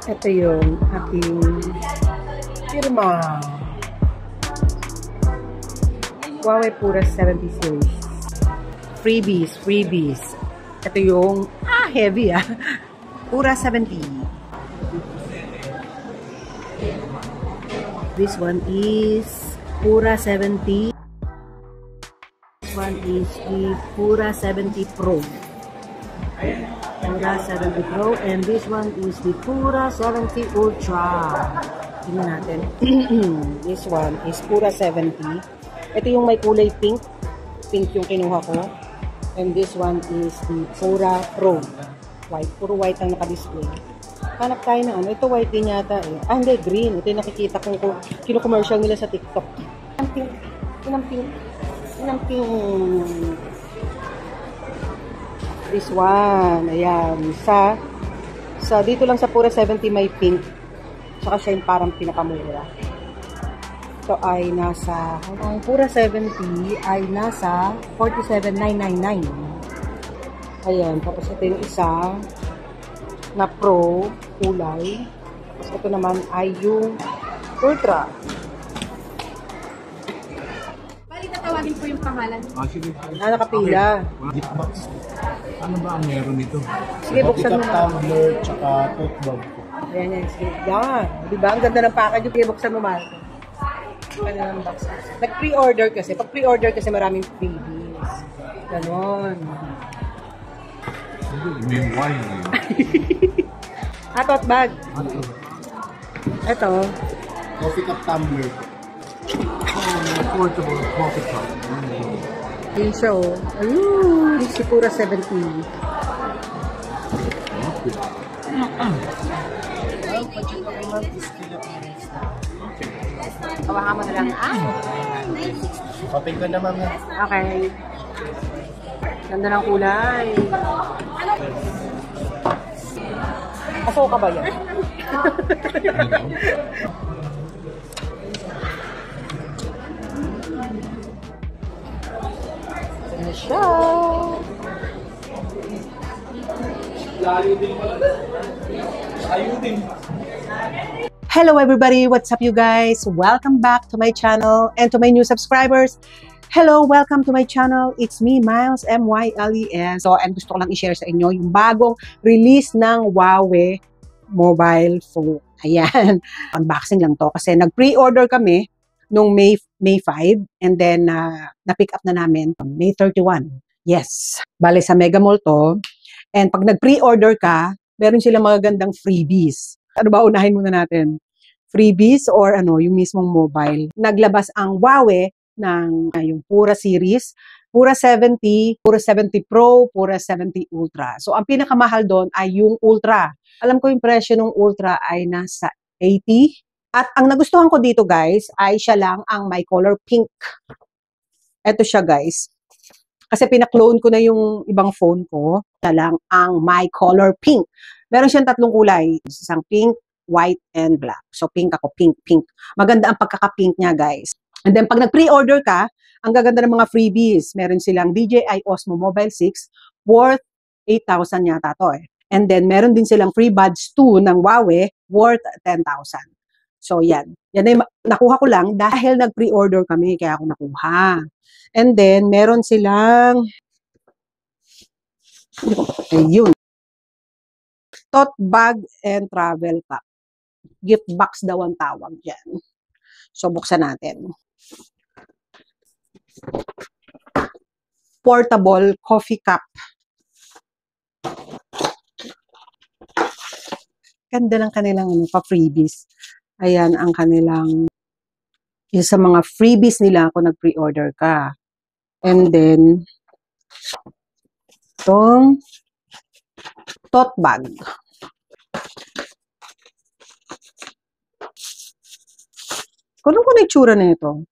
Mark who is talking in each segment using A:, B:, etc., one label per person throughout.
A: Ito yung aking firma. Huawei Pura 70 series. Freebies. Ito yung, heavy Pura 70. This one is Pura 70. This one is the Pura 70 Pro. Pura 70 Pro, and this one is the Pura 70 Ultra. Tingnan natin. This one is Pura 70. Ito yung may kulay pink. Pink yung kinuha ko. And this one is the Pura Pro. White. Puro white ang naka-display. Hanap tayo na ano. Ito white din yata eh. Hindi, green. Ito yung nakikita kong kino-commercial nila sa TikTok. Inang pink. This one, ayan, sa dito lang sa Pura 70 may pink. Saka siya yung parang pinakamura. Ito ay nasa, ang Pura 70 ay nasa 47,999. Ayan, tapos ito yung isa na Pro, kulay. Tapos ito naman ay yung Ultra.
B: Tawagin po yung pangalan.
C: Sige.
A: Nakapila.
C: Gift box. Ano ba ang meron nito?
A: Sige, buksan mo na.
C: Tumbler, tsaka tote bag.
A: Ayan. Sige. Yan. Diba? Ang ganda ng package. Yung buksan mo, Marco. Ganda ng box. Nag-pre-order kasi. Pag pre-order kasi maraming freebies. Ganon.
C: May wine.
A: Tote bag. Ito.
C: Coffee cup tumbler. Portable coffee cup.
A: Yun siya, oh. Ayun. Si Pura 70. Kawahan mo na lang.
C: Open ko na, ma'am.
A: Okay. Ganda ng kulay. Aso ka ba yan? Ayan siya. Hello everybody! What's up you guys? Welcome back to my channel and to my new subscribers. Hello! Welcome to my channel. It's me, Miles, M-Y-L-E-S. So, and gusto ko lang i-share sa inyo yung bagong release ng Huawei mobile phone. Ayan. Unboxing lang to kasi nag-pre-order kami nung May 5 and then na-pick up na namin May 31. Yes. Bale sa Mega Mall to. And pag nag-pre-order ka, meron silang magagandang freebies. Ano ba unahin muna natin? Freebies or ano, yung mismong mobile. Naglabas ang Huawei ng yung Pura series, Pura 70, Pura 70 Pro, Pura 70 Ultra. So ang pinakamahal doon ay yung Ultra. Alam ko yung presyo ng Ultra ay nasa 80. At ang nagustuhan ko dito guys ay siya lang ang may color pink. Ito siya guys. Kasi pina-clone ko na yung ibang phone ko. Siya lang ang my color pink. Meron siyang tatlong kulay. Isang pink, white, and black. So pink ako, pink. Maganda ang pagkaka-pink niya guys. And then pag nag-pre-order ka, ang gaganda ng mga freebies. Meron silang DJI Osmo Mobile 6 worth 8,000 yata to eh. And then meron din silang free buds 2 ng Huawei worth 10,000. So, yan. Yan ay nakuha ko lang dahil nag-pre-order kami, kaya ako nakuha. And then, meron silang, ayun, tote bag and travel pack. Gift box daw ang tawag dyan. So, buksan natin. Portable coffee cup. Ganda ng kanilang pa-freebies. Ayan ang kanilang, yung sa mga freebies nila kung nag-pre-order ka. And then, itong tote bag. Kung ano na itsura na ito?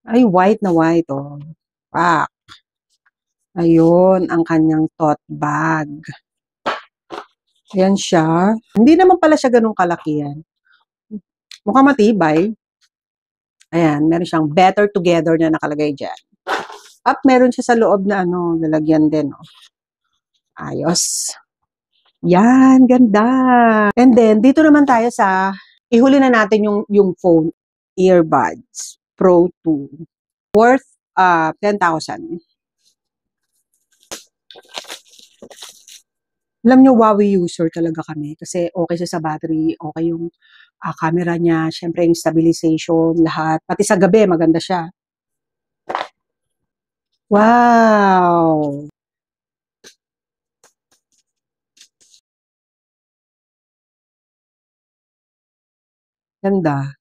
A: Ay, white na white, oh. Pack. Ayun, ang kanyang tote bag. Ayan siya. Hindi naman pala siya ganun kalakihan. Mukhang matibay. Ayan, meron siyang better together na nakalagay dyan. At meron siya sa loob na lalagyan din. Oh. Ayos. Yan, ganda. And then, dito naman tayo sa, ihuli na natin yung phone, earbuds, Pro 2, worth 10,000. Alam nyo, Huawei user talaga kami kasi okay siya sa battery, okay yung camera niya, syempre yung stabilization, lahat. Pati sa gabi, maganda siya. Wow! Ganda.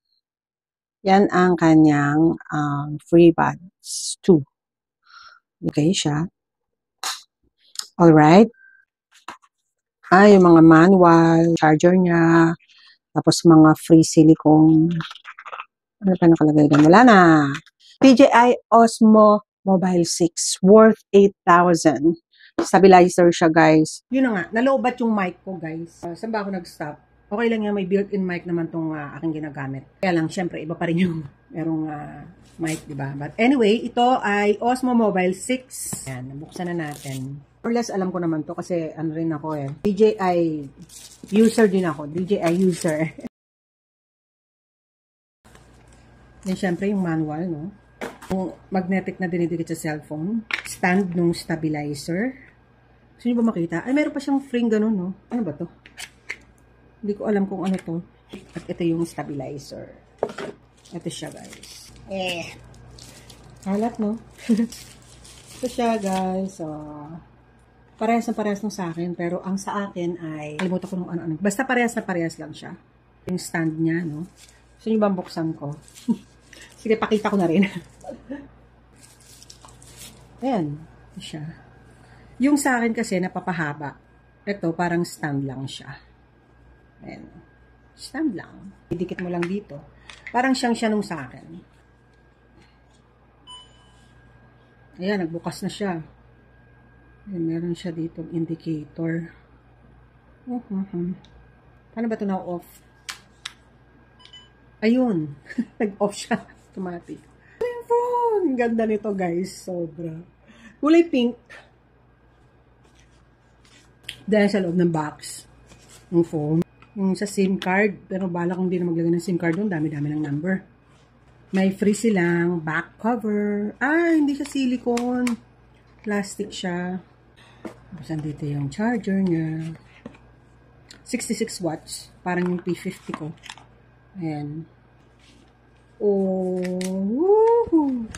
A: Yan ang kanyang FreeBuds 2. Okay siya. Alright. Yung mga manual, charger niya, tapos mga free silicone. Ano pa nakalagay doon? Wala na. DJI Osmo Mobile 6 worth 8,000. Stabilizer siya, guys. Yun na nga, nalobat yung mic ko, guys. Saan ba ako nag-stop? Okay lang yan, may built-in mic naman tong aking ginagamit. Kaya lang, syempre, iba pa rin yung merong mic, diba? But anyway, ito ay Osmo Mobile 6. Yan, nabuksan na natin. Or less, alam ko naman to kasi ano rin ako DJI user din ako. DJI user. Then, syempre, yung manual, no? Yung magnetic na dinidikit sa cellphone. Stand nung stabilizer. Gusto nyo ba makita? Ay, meron pa siyang frame ganun, no? Ano ba to? Hindi ko alam kung ano to. At ito yung stabilizer. Ito siya, guys. Halat, no? Ito siya, guys. So, parehas na parehas nung sa akin. Pero ang sa akin ay, kalimutan ko nung ano-ano. Basta parehas na parehas lang siya. Yung stand niya, no? Gusto nyo ba buksan ko? Sige, pakita ko na rin. Ayan. Ito siya. Yung sa akin kasi, napapahaba. Ito, parang stand lang siya. Ayan. Stand lang. Didikit mo lang dito. Parang siyang siya nung sa akin. Ayan, nagbukas na siya. Ayan, meron siya ditong indicator. Paano ba ito na off? Ayun. Nag-off siya. Automatic. Yung phone. Ang ganda nito, guys. Sobra. Kulay pink. Dahil sa loob ng box. Yung phone. Yung sa SIM card. Pero bala kung hindi na maglagay ng SIM card doon. Dami-dami ng number. May free silang back cover. Hindi siya silicone. Plastic siya. Tapos andito yung charger niya. 66 watts. Parang yung P50 ko. Ayan. Woohoo!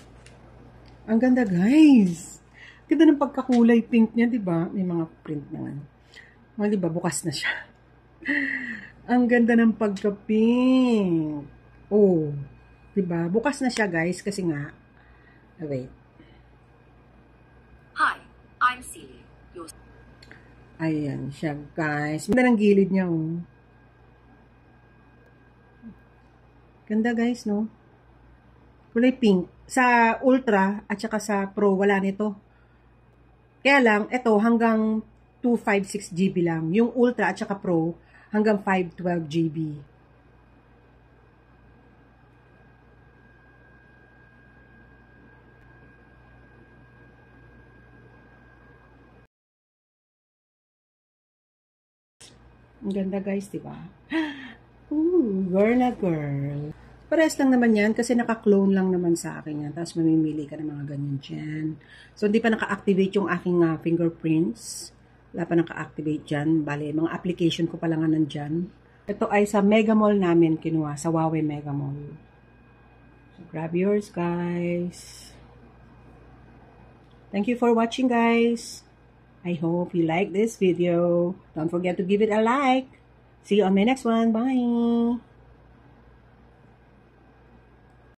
A: Ang ganda, guys. Ganda ng pagkakulay pink niya, diba? May mga print naman. Diba? Bukas na siya. Ang ganda ng pagka-pink. Diba? Bukas na siya, guys. Kasi nga, wait.
D: Hi, I'm Celia.
A: Ayan siya, guys. Ganda ng gilid niya, oh. Ganda, guys, no? Kulay pink. Sa Ultra at saka sa Pro, wala nito. Kaya lang, ito hanggang 256 GB lang. Yung Ultra at saka Pro, hanggang 512 GB. Ang ganda, guys, diba? Girl na girl. Parehas lang naman yan kasi naka-clone lang naman sa akin yan. Tapos mamimili ka ng mga ganyan dyan. So, hindi pa naka-activate yung aking fingerprints. Wala pa naka-activate dyan. Bale, mga application ko pa lang nandyan. Ito ay sa Mega Mall namin kinuha. Sa Huawei Mega Mall. So, grab yours, guys. Thank you for watching, guys. I hope you like this video. Don't forget to give it a like. See you on my next one. Bye!